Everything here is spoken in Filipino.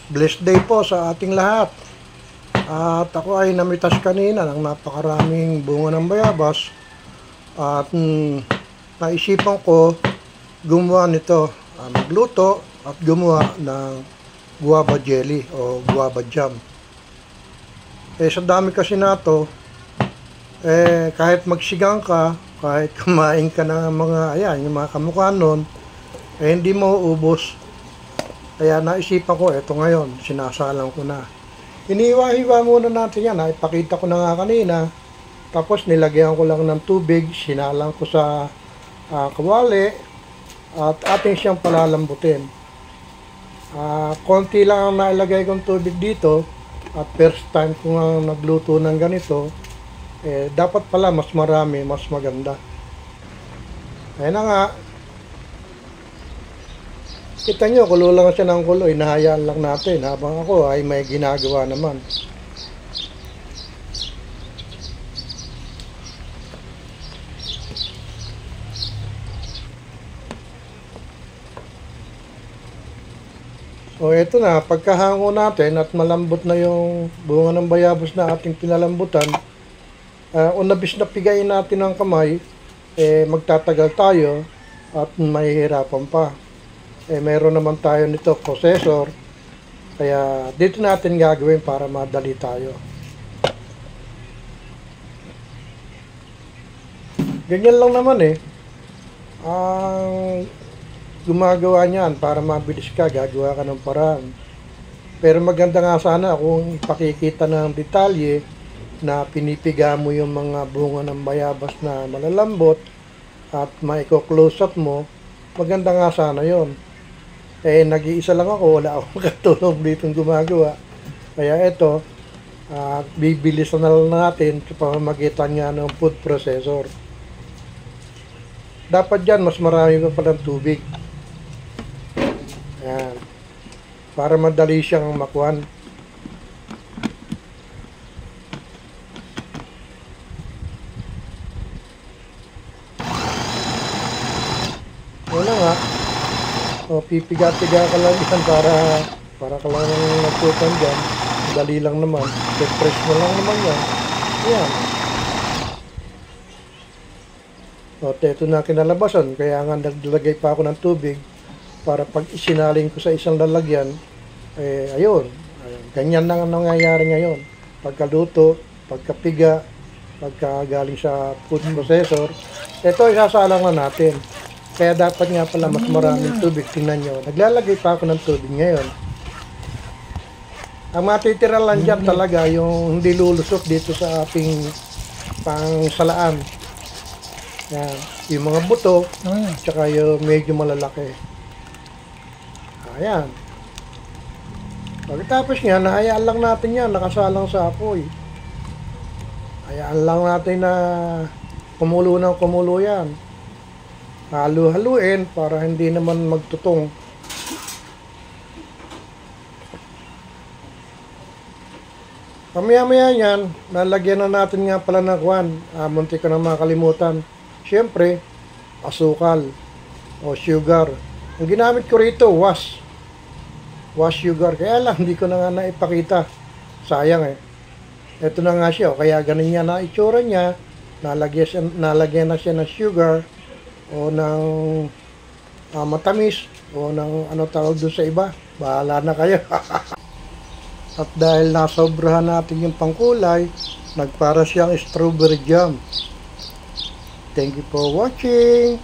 Blessed day po sa ating lahat. At ako ay namitas kanina ng napakaraming bunga ng bayabas. At naisipan ko gumawa nito, magluto at gumawa ng guava jelly o guava jam. Sa dami kasi nato, kahit magsigang ka, kahit kumain ka ng mga, yung mga kamukha nun, hindi mo ubos. Kaya naisipan ko, eto ngayon, sinasalang ko na. Iniwa-hiwa muna natin yan, ipakita ko na nga kanina. Tapos nilagyan ko lang ng tubig, sinalang ko sa kawali, at ating siyang palalambutin. Konti lang ang nailagay kong tubig dito, at first time ko nga nagluto ng ganito, dapat pala mas marami, mas maganda. Ayan na nga. Kita nyo, kulo lang siya ng kulo, inahayaan lang natin habang ako ay may ginagawa naman. So eto na, pagkahango natin at malambot na yung bunga ng bayabas na ating pinalambutan, unabis na pigayin natin ang kamay, magtatagal tayo at mahihirapan pa. Meron naman tayo nito processor, kaya dito natin gagawin para madali tayo. Ganyan lang naman ang gumagawa niyan para mabilis ka, gagawa ka ng paraan. Pero maganda nga sana kung ipakikita ng detalye na pinipiga mo yung mga bunga ng bayabas na malalambot at maiko-close up mo, maganda nga sana yon. Nag-iisa lang ako, wala akong katulong ditong gumagawa. Kaya ito, bibilisan na lang natin sa pamamagitan nga ng food processor. Dapat dyan, mas marami pa palang tubig. Ayan. Para madali siyang makuhan. Wala nga. Pipiga-piga ka lang yan para ka lang nagtutan dyan. Dali lang naman. Press mo lang naman yan. Ayan. Ito na kinalabasan. Kaya nga naglagay pa ako ng tubig para pag isinaling ko sa isang lalagyan, ayun. Ganyan lang ang nangyayari ngayon. Pagkaluto, pagkapiga, pagkagaling sa food processor, ito isasalang na natin. Kaya dapat nga pala mas maraming tubig. Tingnan nyo. Naglalagay pa ako ng tubig ngayon. Ang matitira lang dyan talaga yung hindi lulusok dito sa ating pangsalaan. Yan. Yung mga buto, tsaka yung medyo malalaki. Ayan. Pagkatapos nga, nahayaan lang natin yan. Nakasalang sa apoy. Hayaan lang natin na kumulo ng kumulo yan. Halu-haluin para hindi naman magtutong. Pamaya-maya yan, nalagyan na natin nga pala ng kwan. Munti ko na makalimutan. Siyempre, asukal o sugar. Ang ginamit ko rito, wash sugar. Kaya lang, hindi ko na nga naipakita. Sayang Ito na nga siya. Kaya ganun niya na itsura niya. Nalagyan na siya ng sugar o ng matamis o ng ano tawag doon sa iba. Bahala na kayo. At dahil nasobrahan natin yung pangkulay, nagpara siyang strawberry jam. Thank you for watching.